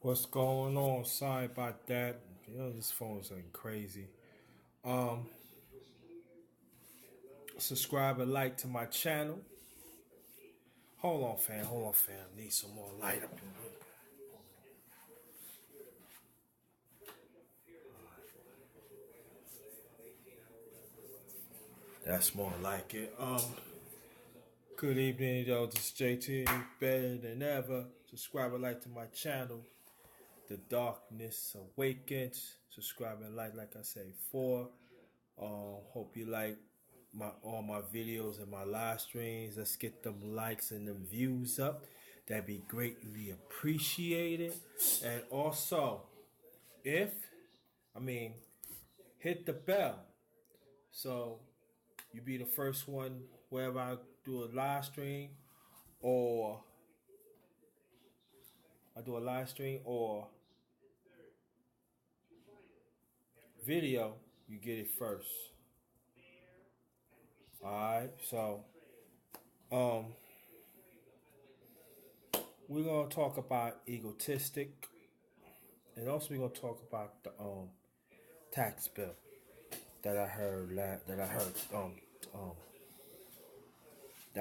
What's going on? Sorry about that. This phone's like crazy. Um, Subscribe and like to my channel. Hold on, fam. Hold on, fam. Need some more light up in here. That's more like it. Good evening, yo. This is JT. Better than ever. Subscribe and like to my channel. The Darkness Awakens. Subscribe and like I say, for. Hope you like all my videos and my live streams. Let's get them likes and them views up. That'd be greatly appreciated. And also, if hit the bell so you be the first one wherever I do a live stream or video, you get it first. Alright, so um we're gonna talk about egotistic, and also we're gonna talk about the tax bill that I heard that I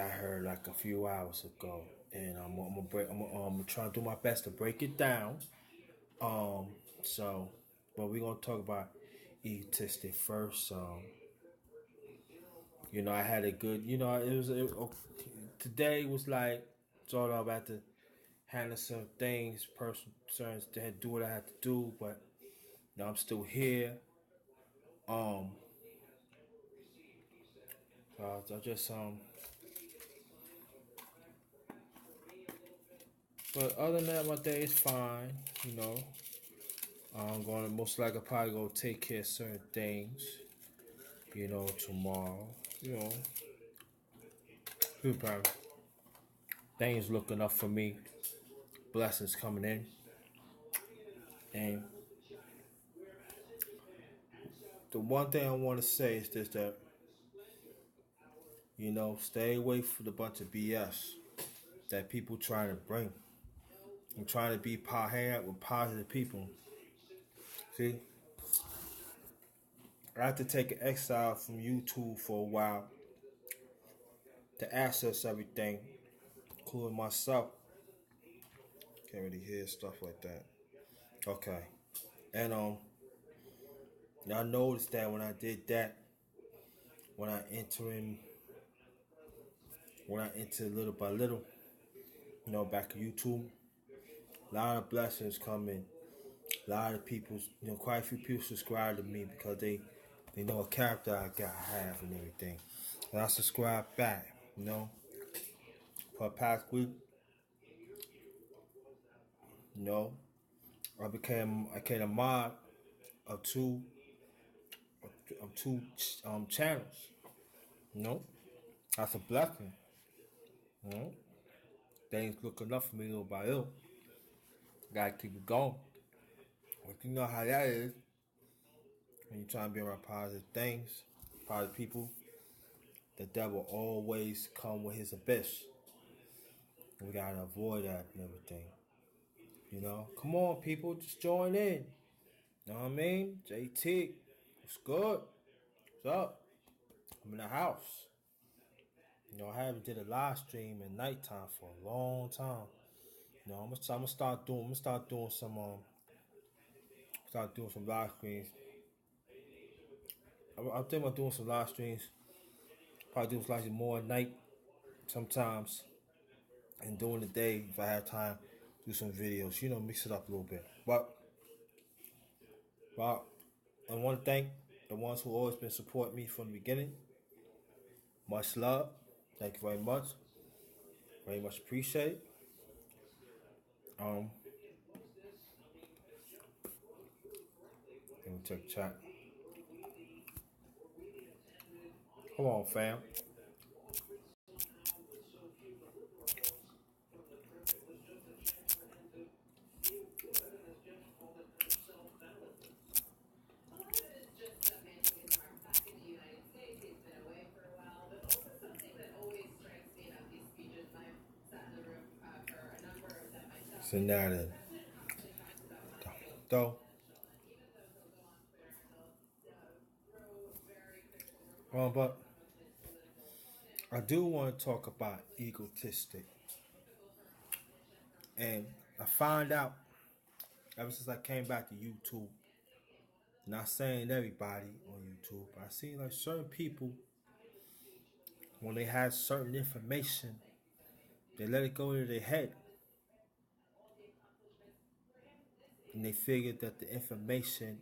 heard like a few hours ago, and I'm gonna try to do my best to break it down. So, but we're gonna talk about egotistic first. I had a good, today was like sort of about to handle some things, personal concerns, to do what I had to do, but I'm still here. Um, I just but other than that, my day is fine. I'm gonna most likely probably go take care of certain things. Tomorrow. Probably things looking up for me. Blessings coming in, and the one thing I want to say is this: that stay away from the bunch of BS that people trying to bring. I'm trying to hang out with positive people. See, I had to take an exile from YouTube for a while to access everything, including myself. Can't really hear stuff like that. Okay, and I noticed that when I did that, when I enter little by little, back to YouTube, a lot of blessings come in. A lot of people, quite a few people subscribe to me because they know what character I have and everything. And I subscribe back, for the past week, I became a mod of two channels. That's a blessing. You know, things looking up for me little by little. Gotta keep it going. But you know how that is when you're trying to be around positive things, positive people. The devil always come with his abyss. And we gotta avoid that and everything. Come on, people, just join in. You know what I mean? JT, what's good? What's up? I'm in the house. I haven't did a live stream at nighttime for a long time. I'm gonna start doing some live streams. I'm thinking about doing some live streams. Probably do slightly more at night sometimes, and during the day if I have time, do some videos. Mix it up a little bit. But I want to thank the ones who always been supporting me from the beginning. Much love. Thank you very much. Very much appreciate. Let me check chat. Come on, fam. Cincinnati. though. But I do want to talk about egotistic. And I found out ever since I came back to YouTube, not saying everybody on YouTube, I see like certain people, when they have certain information, they let it go into their head. And they figure that the information,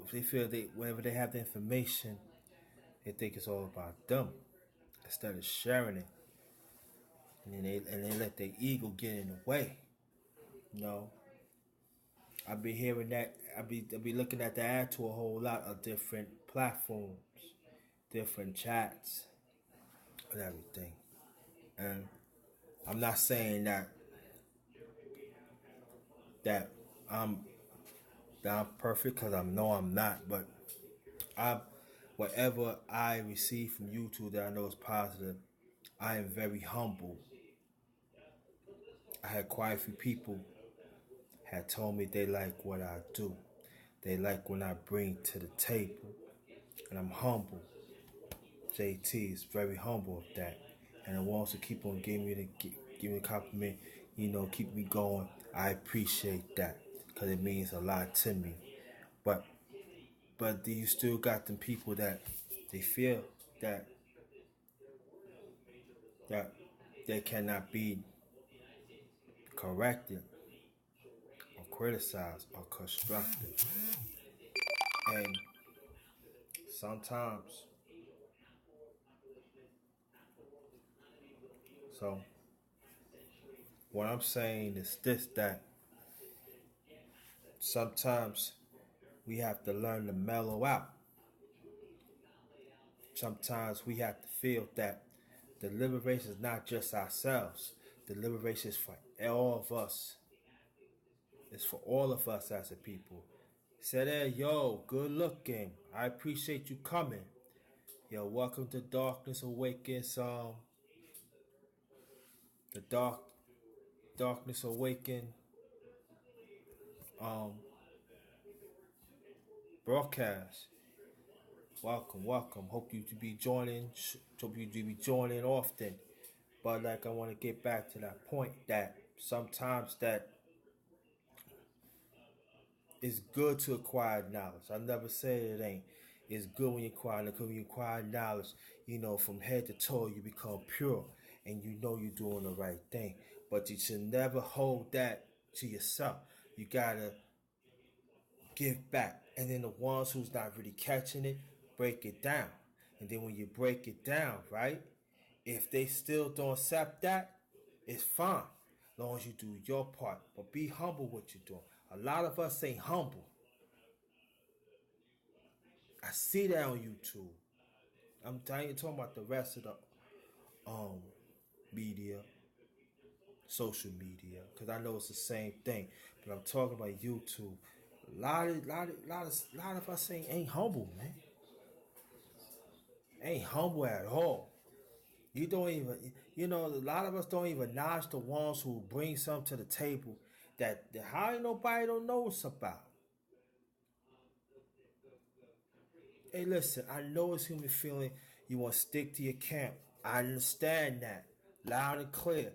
if they feel they, whenever they have the information, they think it's all about them instead of sharing it. And they let their ego get in the way. You know, I be hearing that. I be looking at that to a whole lot of different platforms, different chats, and everything. And I'm not saying that I'm that I'm perfect because I know I'm not, but I whatever I receive from YouTube that I know is positive, I am very humble. I had quite a few people had told me they like what I do. They like when I bring to the table, and I'm humble. JT is very humble of that, and I wants to keep on giving me a compliment. Keep me going. I appreciate that because it means a lot to me. But you still got them people that they feel that that they cannot be corrected or criticized or constructive, and sometimes so what I'm saying is this, that sometimes we have to learn to mellow out. Sometimes we have to feel that the liberation is not just ourselves. The liberation is for all of us. It's for all of us as a people. Say that, yo, good looking. I appreciate you coming. Yo, welcome to Darkness Awakens. The Darkness Awaken um broadcast. Welcome, welcome. Hope you to be joining. Hope you to be joining often. But like I want to get back to that point that sometimes that it's good to acquire knowledge. I never said it ain't. It's good when you acquire knowledge. When you acquire knowledge, from head to toe, you become pure, and you know you're doing the right thing. But you should never hold that to yourself. You gotta give back, and then the ones who's not really catching it, break it down. And then when you break it down, right? If they still don't accept that, it's fine. As long as you do your part. But be humble what you're doing. A lot of us ain't humble. I see that on YouTube. I'm telling you, talking about the rest of the um media, social media, because I know it's the same thing. But I'm talking about YouTube. A lot of us ain't humble, man. Ain't humble at all. You don't even, a lot of us don't even acknowledge the ones who bring something to the table that how ain't nobody don't know what's about. Hey, listen, I know it's human feeling. You want to stick to your camp. I understand that. Loud and clear.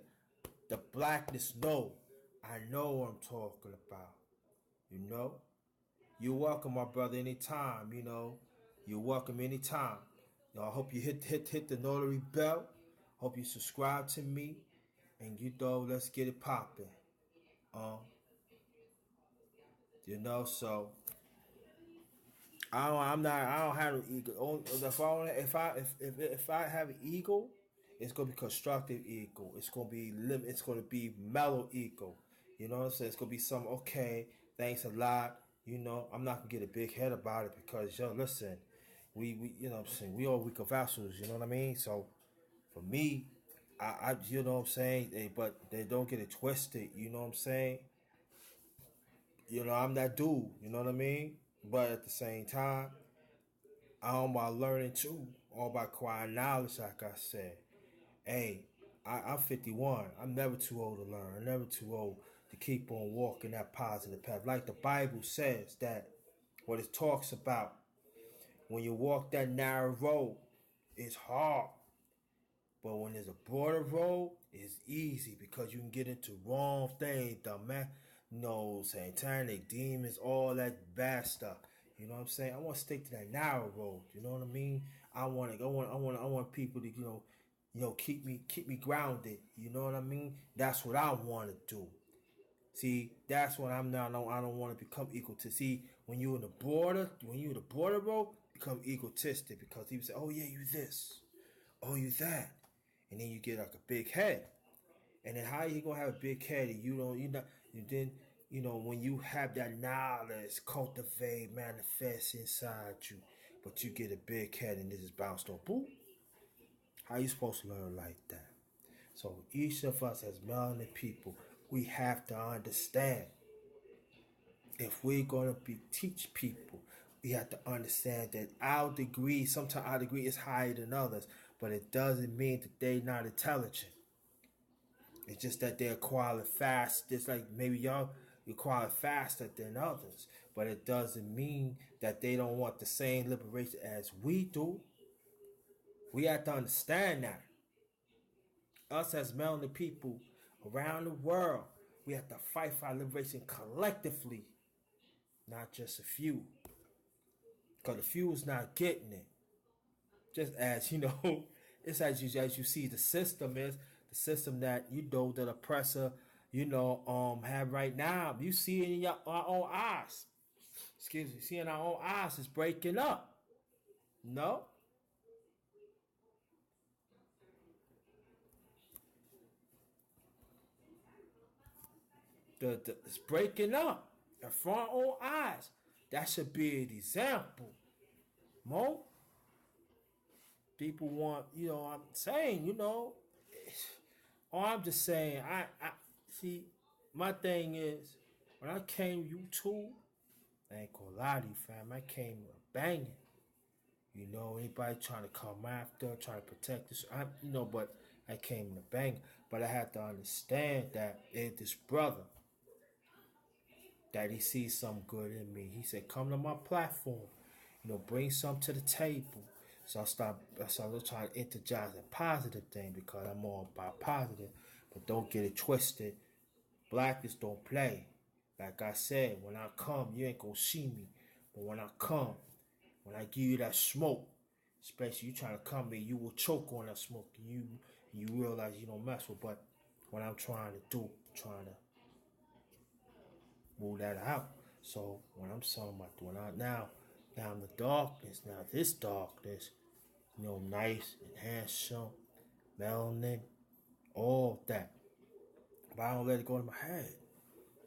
The blackness, no. I know what I'm talking about. You know? You're welcome, my brother, anytime. You're welcome anytime. I hope you hit the notary bell. Hope you subscribe to me. And let's get it popping. Um, so I don't have an ego. If I have an ego, it's gonna be constructive ego. It's gonna be mellow ego. You know what I'm saying? It's gonna be some okay. Thanks a lot. I'm not gonna get a big head about it because listen, we you know what I'm saying, we all weak of vessels. You know what I mean? So for me, I you know what I'm saying. But they don't get it twisted. You know what I'm saying? I'm that dude. You know what I mean? But at the same time, all about learning too, all about acquiring knowledge, like I said. Hey, I'm 51. I'm never too old to learn. I'm never too old to keep on walking that positive path. Like the Bible says that what it talks about, when you walk that narrow road, it's hard. But when there's a broader road, it's easy because you can get into wrong things, satanic demons, all that bad stuff. You know what I'm saying? I want to stick to that narrow road. You know what I mean? I want people to keep me grounded. You know what I mean? That's what I want to do. See, that's what I'm now. I don't want to become equal to. See, when you're in the border road, become egotistic because people say, "Oh yeah, you this, oh you that," and then you get like a big head. And then how you gonna have a big head and when you have that knowledge cultivate, manifest inside you, but you get a big head and this is bounced on boop. How you supposed to learn like that? So each of us as melanin people, we have to understand. If we're gonna teach people, we have to understand that sometimes our degree is higher than others, but it doesn't mean that they're not intelligent. It's just that they acquire fast. Just like maybe y'all acquire faster than others, but it doesn't mean that they don't want the same liberation as we do. We have to understand that. Us as melanin people around the world, we have to fight for our liberation collectively, not just a few. Because the few is not getting it. Just as it's as you see the system is the system that that oppressor have right now. You see it in our own eyes. Excuse me, see in our own eyes, it's breaking up. No, it's breaking up in front of our own eyes. That should be an example. Mo, people want I'm saying I'm just saying I see. My thing is when I came YouTube. I ain't gonna lie to you, fam. I came banging. Anybody trying to come after, trying to protect this, but I came to bang. But I have to understand that it's this brother that he sees some good in me. He said, "Come to my platform, bring something to the table." So I started trying to energize a positive thing because I'm all about positive. But don't get it twisted. Blackness don't play. Like I said, when I come, you ain't gonna see me. But when I come, when I give you that smoke, especially you trying to come in, you will choke on that smoke and you realize you don't mess with. But what I'm trying to move that out. So when I'm talking about doing out now I'm the darkness. Now this darkness, nice and handsome, melanin, all that. But I don't let it go to my head.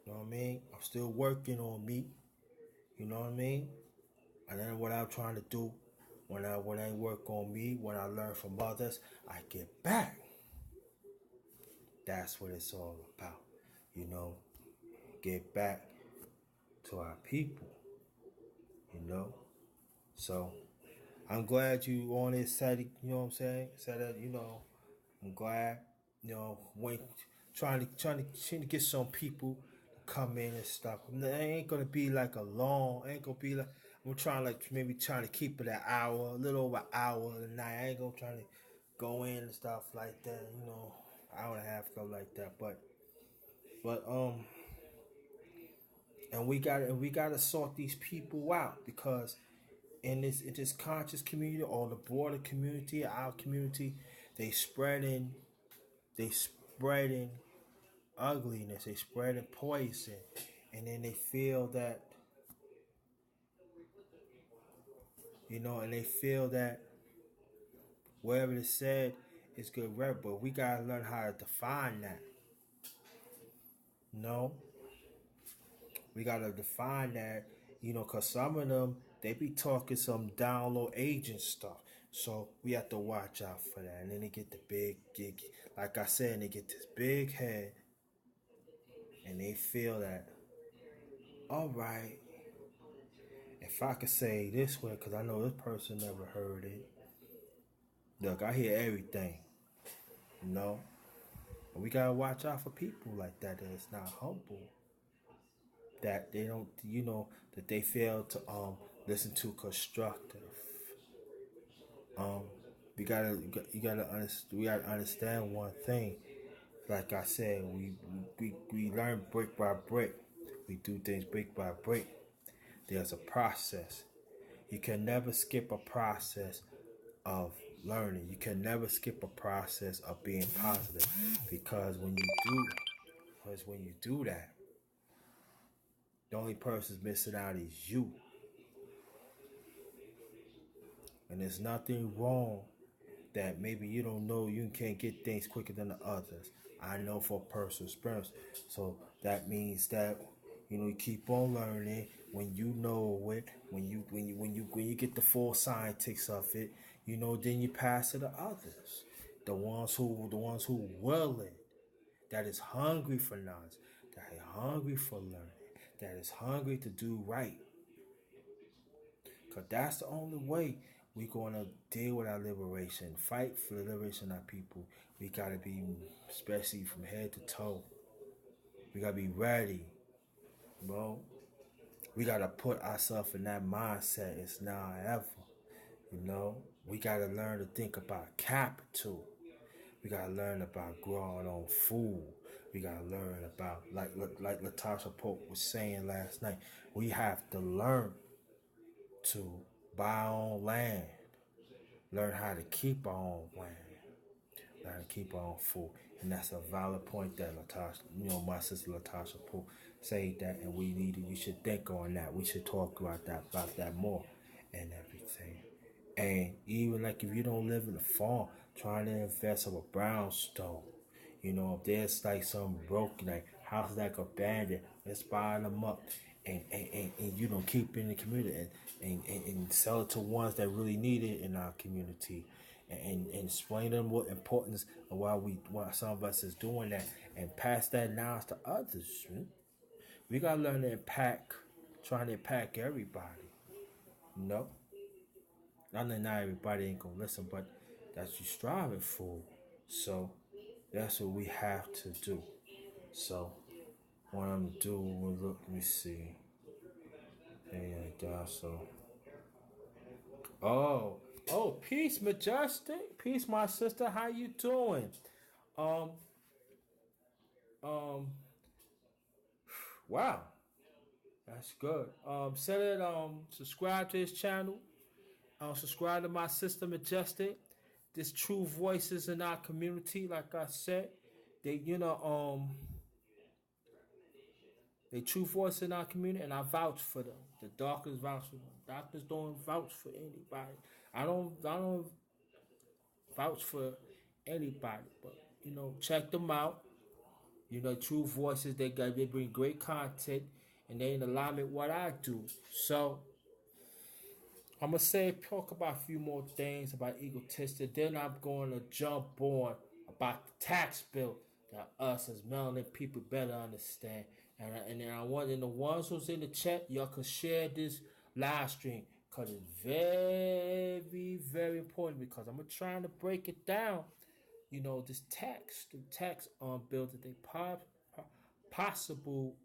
You know what I mean? I'm still working on me. You know what I mean? And then what I'm trying to do, when I work on me, when I learn from others, I get back. That's what it's all about. Get back to our people. So I'm glad you on this side, you know what I'm saying? Said that, I'm glad, when trying to get some people to come in and stuff. It ain't gonna be like ain't gonna be like I'm trying to keep it an hour, a little over an hour a night. I ain't gonna try to go in and stuff like that, hour and a half stuff like that. But and we gotta sort these people out because in this conscious community or the broader community, our community, they spreading ugliness, they spreading poison, and then they feel that and they feel that whatever is said is good, but we gotta learn how to define that. We gotta define that, because some of them they be talking some download agent stuff. So we have to watch out for that. And then they get the big gig, like I said, they get this big head, and they feel that, all right, if I could say this way, because I know this person never heard it. Look, I hear everything, but And we gotta watch out for people like that that's not humble, that they don't, that they fail to listen to constructive. Um, we gotta understand one thing. Like I said, we learn brick by brick. We do things brick by brick. There's a process. You can never skip a process of learning. You can never skip a process of being positive, because when you do that, the only person missing out is you. And there's nothing wrong that maybe you don't know, you can't get things quicker than the others. I know for personal experience. So that means that you keep on learning. When you know it, when you get the full scientists of it, then you pass it to others. The ones who will it, that is hungry for knowledge, that is hungry for learning, that is hungry to do right. Because that's the only way we're going to deal with our liberation, fight for the liberation of our people. We got to be, especially from head to toe, we got to be ready, bro. We got to put ourselves in that mindset. It's now or ever. We got to learn to think about capital. We got to learn about growing on food. We got to learn about, like Latasha Pope was saying last night, we have to learn to buy our own land, learn how to keep our own land, learn how to keep our own food. And that's a valid point that Latasha, my sister Latasha Pope say that, and we should think on that. We should talk about that more and everything. And even like if you don't live in a farm, trying to invest in a brownstone. If there's like some broken, like houses that abandoned, let's buy them up and keep it in the community and sell it to ones that really need it in our community, and explain them what importance of why some of us is doing that, and pass that knowledge to others. Right? We gotta learn to trying to impact everybody. You know, I know not everybody ain't gonna listen, but that's you striving for. So that's what we have to do. So what I'm doing, let me see. So peace, Majestic. Peace, my sister. How you doing? Um, um, wow, that's good. Said it. Subscribe to his channel. Subscribe to my sister, Majestic. This true voices in our community. Like I said, they they true voice in our community, and I vouch for them. The Darkness vouch for them. Darkness don't vouch for anybody. I don't vouch for anybody, but check them out. True voices. They bring great content, and they in alignment with what I do. So I'm gonna talk about a few more things about egotistic. Then I'm going to jump on about the tax bill that us as melanin people better understand. And then I want the ones who's in the chat, y'all can share this live stream, because it's very, very important, because I'm trying to break it down. This the tax bill that they possible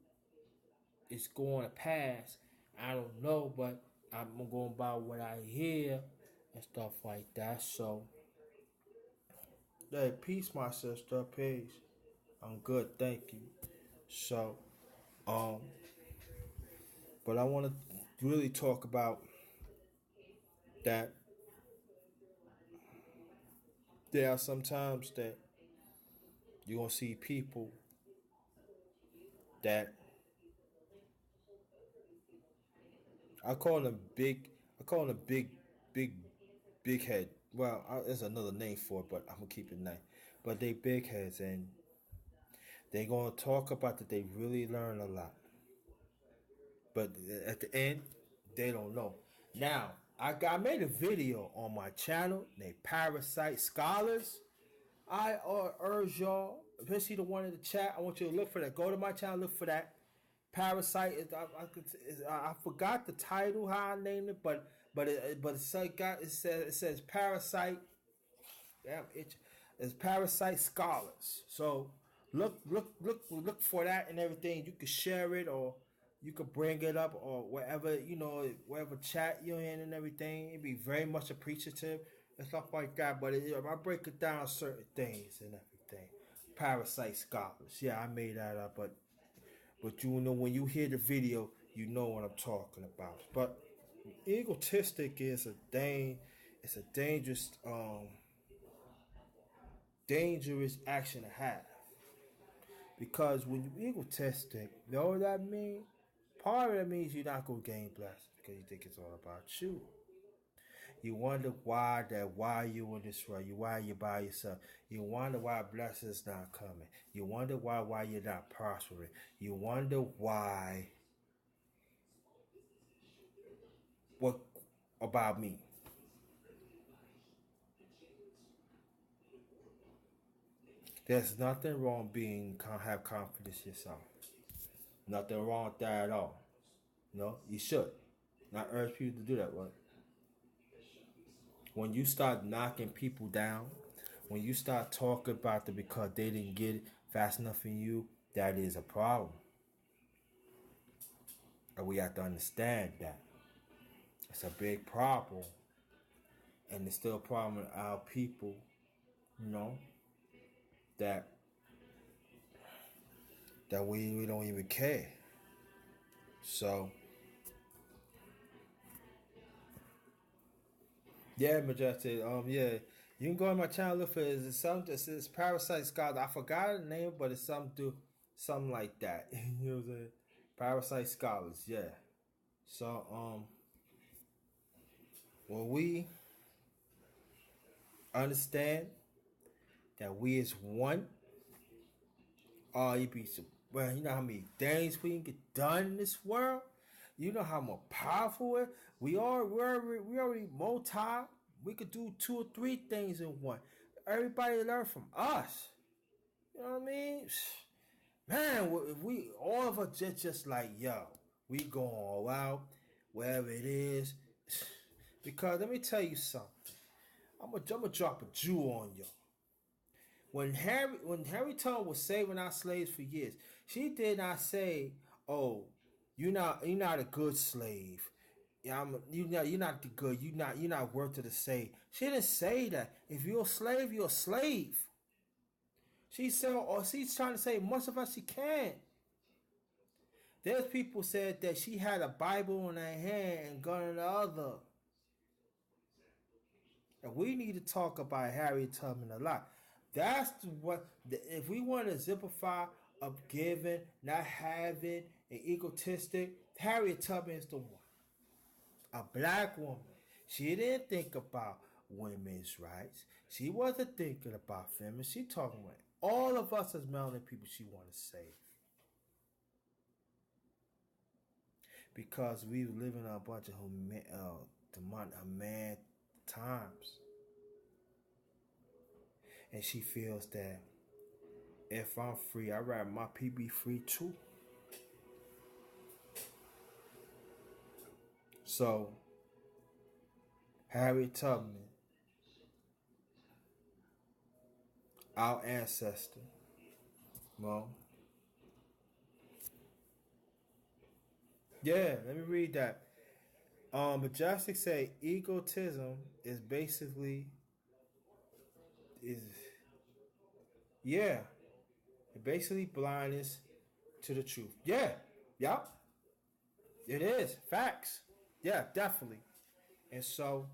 is going to pass. I don't know, but I'm going by what I hear and stuff like that. So, hey, peace, my sister. Peace. I'm good, thank you. So, um, but I want to really talk about that. There are some times that you're gonna see people that I call them big. I call them big, big head. Well, there's another name for it, but I'm gonna keep it nice. But they big heads, and they gonna talk about that they really learn a lot. But at the end, they don't know. Now, I made a video on my channel named Parasite Scholars. I urge y'all, especially the one in the chat, I want you to look for that. Go to my channel, look for that. Parasite. I forgot the title, how I named it, but it says Parasite. Damn, it's Parasite Scholars. So look for that and everything. You could share it, or you could bring it up, or wherever, wherever chat you're in and everything. It'd be very much appreciative and stuff like that. But I break it down certain things and everything. Parasite scholars, yeah, I made that up, but when you hear the video, you know what I'm talking about. But egotistic is a thing. It's a dangerous action to have. Because when you're egotistic, you know what that means? Part of that means you're not going to gain blessings because you think it's all about you. You wonder why you in this world. Why you by yourself. You wonder why blessings not coming. You wonder why you're not prospering. You wonder why. What about me? There's nothing wrong have confidence in yourself. Nothing wrong with that at all. No, you should. Not urge people to do that, right? When you start knocking people down, when you start talking about them because they didn't get it fast enough in you, that is a problem. And we have to understand that. It's a big problem. And it's still a problem with our people, that we don't even care. So yeah, Majestic. Yeah, you can go on my channel, look for it. It's something. It's Parasite Scholars. I forgot the name, but it's something like that. You know what I'm saying? Parasite Scholars. Yeah. So when we understand that we is one, you be well. You know how many things we can get done in this world. You know how more powerful it. We already multi. We could do 2 or 3 things in one. Everybody learn from us. You know what I mean? Man, if we all of us just like, yo, we going all out, wherever it is. Because let me tell you something. I'm gonna drop a Jew on you. When Harry Tubman was saving our slaves for years, she did not say, "Oh, you're not a good slave. Yeah, you're not the good. You're not worth it to save." She didn't say that. If you're a slave, you're a slave. She said, or she's trying to say much of us she can. There's people said that she had a Bible in her hand and gun in the other. And we need to talk about Harriet Tubman a lot. That's what, if we want to simplify of giving, not having, and egotistic, Harriet Tubman is the one. A black woman. She didn't think about women's rights. She wasn't thinking about feminism. She talking about all of us as melanin people she want to save. Because we live in a bunch of man times. And she feels that if I'm free, I'd rather my people be free too. So, Harriet Tubman, our ancestor, well, yeah, let me read that. Majestic say egotism is basically yeah, basically blindness to the truth. Yeah, yep, it is facts. Yeah, definitely. And so,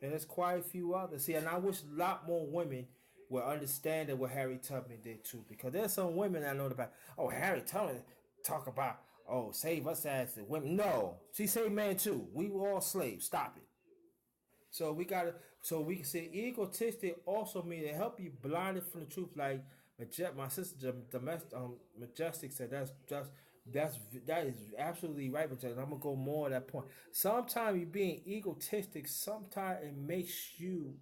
and there's quite a few others. See, and I wish a lot more women would understand what Harry Tubman did too, because there's some women I know about. Oh, Harry Tubman talk about, oh, save us as the women. No, she saved men too. We were all slaves. Stop it. So we can say egotistic also means to help you blinded from the truth. Like my sister Majestic said, that is absolutely right. But I'm gonna go more at that point. Sometimes you being egotistic, sometimes it makes you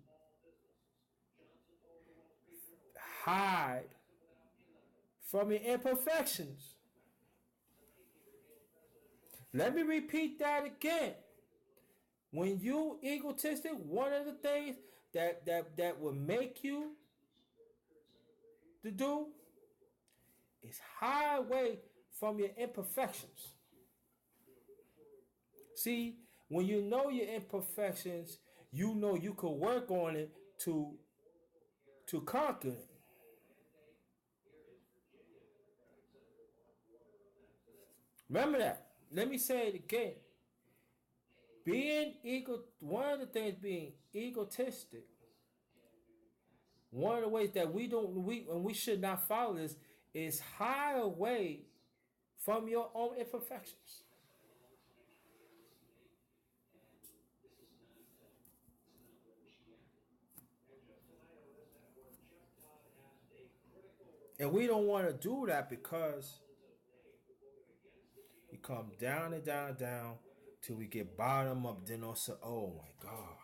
hide from your imperfections. Let me repeat that again. When you egotistic, one of the things that will make you to do is hide away from your imperfections. See, when you know your imperfections, you know you could work on it to conquer it. Remember that. Let me say it again. Being one of the things being egotistic, one of the ways that we should not follow this is hide away from your own imperfections. And we don't want to do that because we come down and down and down till we get bottom up. Then also, oh my God,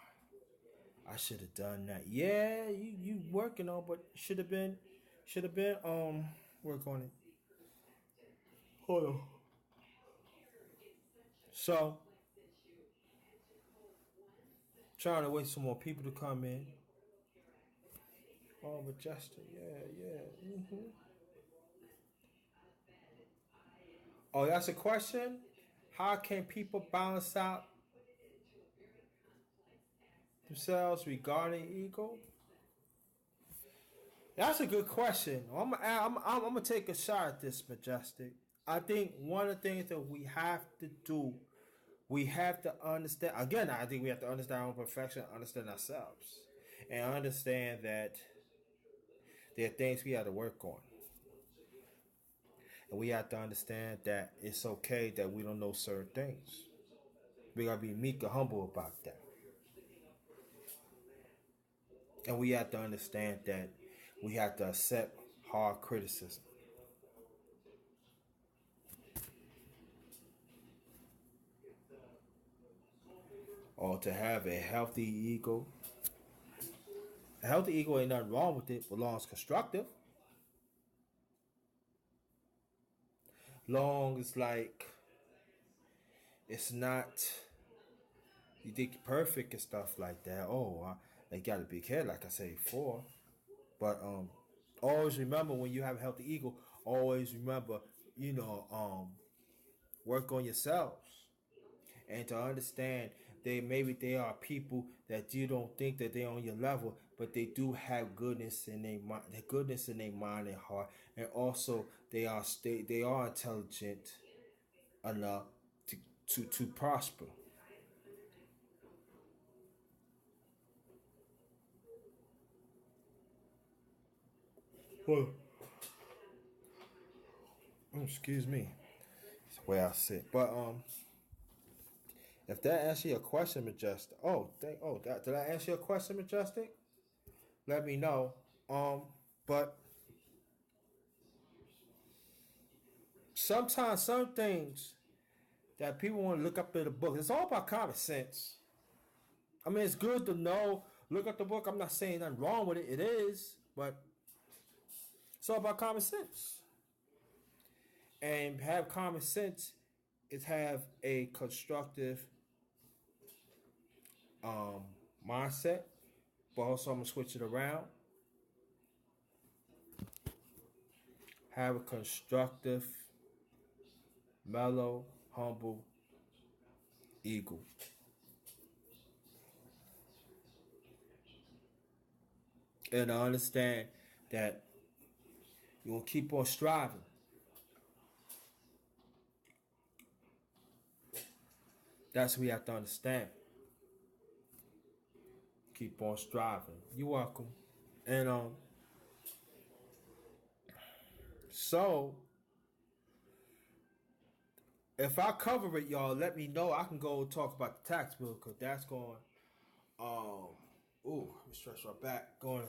I should have done that. Yeah, you working on, but should have been work on it. Hold on. So trying to wait some more people to come in. Oh, Majestic, yeah. Oh, that's a question. How can people balance out themselves regarding ego? That's a good question. I'm gonna take a shot at this, Majestic. I think one of the things that we have to do, we have to understand. Again, I think we have to understand our own perfection, understand ourselves, and understand that there are things we have to work on. And we have to understand that it's okay that we don't know certain things. We gotta be meek and humble about that. And we have to understand that we have to accept hard criticism. Or to have a healthy ego. A healthy ego ain't nothing wrong with it, but long as constructive. Long as like it's not you think perfect and stuff like that. Oh, they got a big head, like I said before. But always remember when you have a healthy ego. Always remember, work on yourselves and to understand they are people that you don't think that they're on your level, but they do have goodness in their mind, goodness in their mind and heart, and also they are intelligent enough to prosper. Well, excuse me, it's the way I sit. But if that answer your question, Majestic. Did I answer your question, Majestic? Let me know. But sometimes some things that people want to look up in the book, it's all about common sense. I mean, it's good to know. Look up the book. I'm not saying nothing wrong with it. It is, but it's all about common sense. And have common sense is have a constructive um, mindset. But also, I'm gonna switch it around. Have a constructive, mellow, humble ego. And I understand that you will keep on striving. That's what we have to understand. Keep on striving. You're welcome. And so if I cover it, y'all, let me know. I can go talk about the tax bill because that's going. Um, let me stretch my back. Going to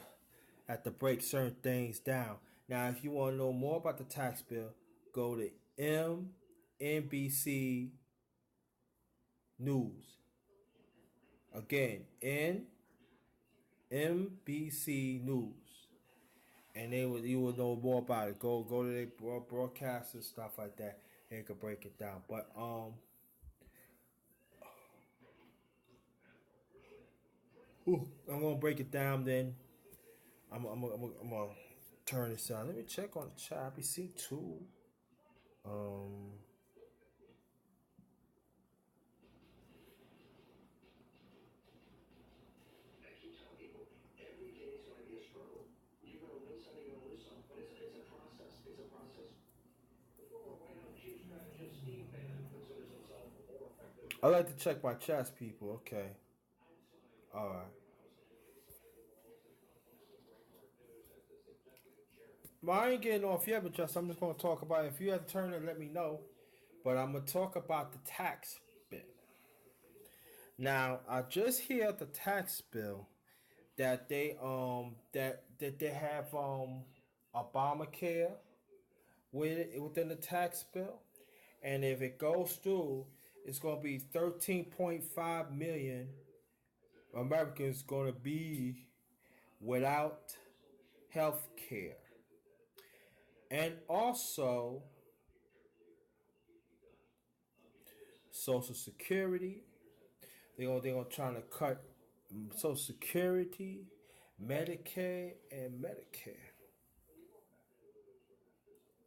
have to break certain things down. Now, if you want to know more about the tax bill, go to NBC News. Again, NBC News, and you will know more about it. Go to their broadcast and stuff like that. They can break it down. But I'm gonna break it down. Then I'm gonna turn this on. Let me check on the chat. I see two. I like to check my chats, people. Okay. All right. Well, I ain't getting off yet, but just I'm just going to talk about it. If you have to turn it, let me know. But I'm going to talk about the tax bill. Now, I just hear the tax bill that they have Obamacare within the tax bill, and if it goes through, it's going to be 13.5 million Americans going to be without health care, and also Social Security. They're gonna try to cut Social Security, Medicaid, and Medicare.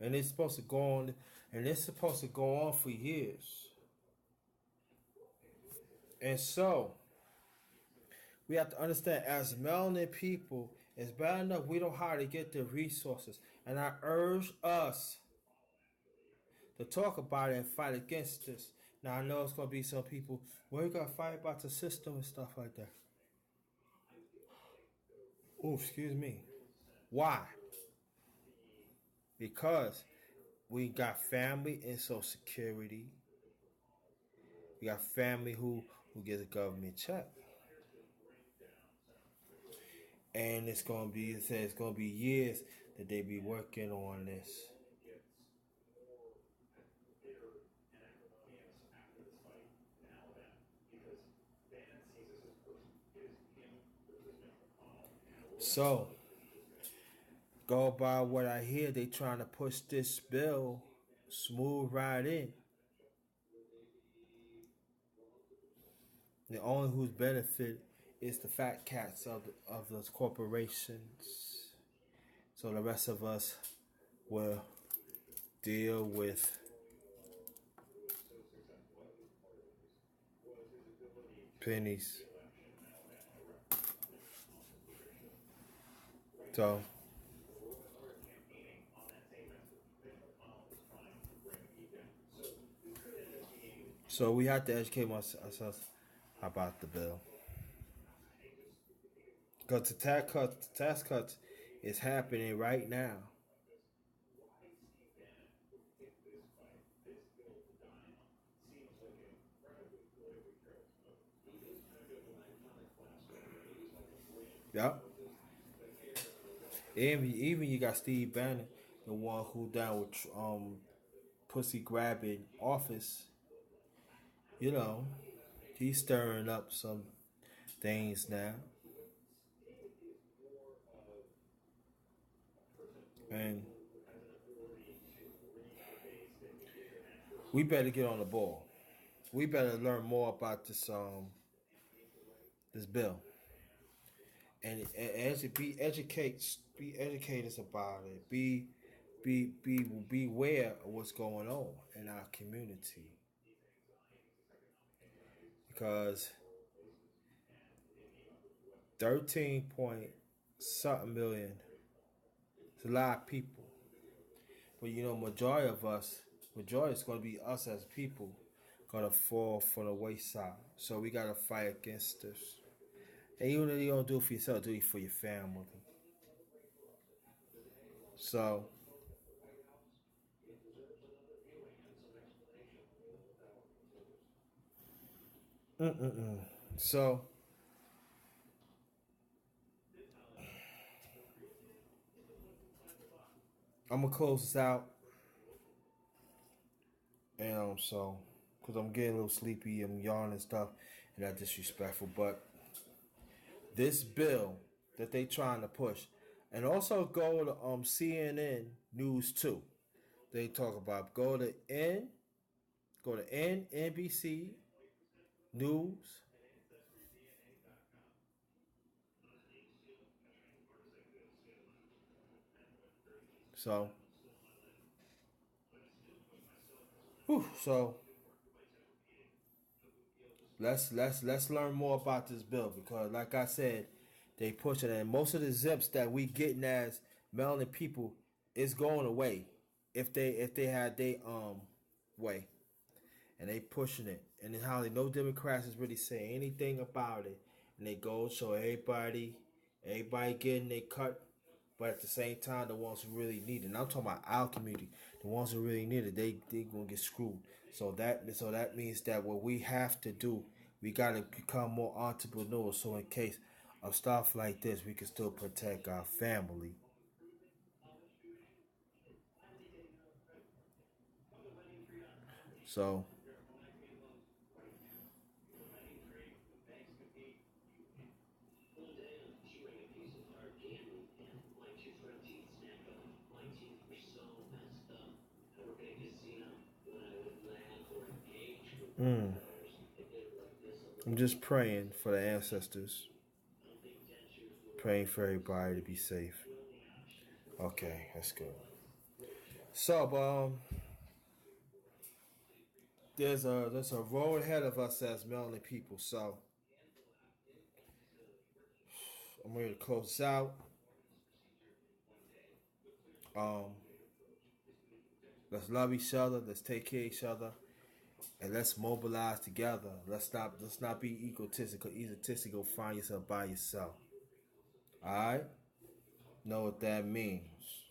And it's supposed to go on, and it's supposed to go on for years. And so we have to understand, as melanin people, it's bad enough we don't know how to get the resources. And I urge us to talk about it and fight against this. Now I know it's gonna be some people, well, you gotta fight about the system and stuff like that. Oh, excuse me. Why? Because we got family in Social Security. We got family who gets a government check. And it's gonna be, it says it's gonna be years that they be working on this. So go by what I hear, they trying to push this bill smooth right in. The only who's benefit is the fat cats of those corporations. So the rest of us will deal with pennies. So we have to educate ourselves about the bill. Because the tax cuts is happening right now. Yep. Even you got Steve Bannon, the one who down with pussy grabbing office. You know, he's stirring up some things now. And we better get on the ball. We better learn more about this bill. And be educators about it. Be aware of what's going on in our community. Because 13 point something million is a lot of people. But you know, majority is going to be us as people, going to fall from the wayside. So we got to fight against this. And even if you don't do it for yourself, do it for your family. So, so I'm gonna close this out, and so because I'm getting a little sleepy, I'm yawning and stuff, and that's disrespectful. But this bill that they trying to push, and also go to CNN News too. They talk about go to NBC News. So, so let's learn more about this bill because, like I said, they push it, and most of the zips that we getting as melanin people is going away if they had their way, and they pushing it, and then how no Democrats is really saying anything about it, and they go show everybody getting their cut. But at the same time, the ones who really need it, and I'm talking about our community, the ones who really need it, they gonna get screwed. So that means that what we have to do, we gotta become more entrepreneurs. So in case of stuff like this, we can still protect our family. So I'm just praying for the ancestors, praying for everybody to be safe. Okay, that's good. So there's a road ahead of us as melanin people. So I'm ready to close this out. Um, let's love each other. Let's take care of each other, and let's mobilize together. Let's not be egotistical. Egotistical. Find yourself by yourself. All right. Know what that means.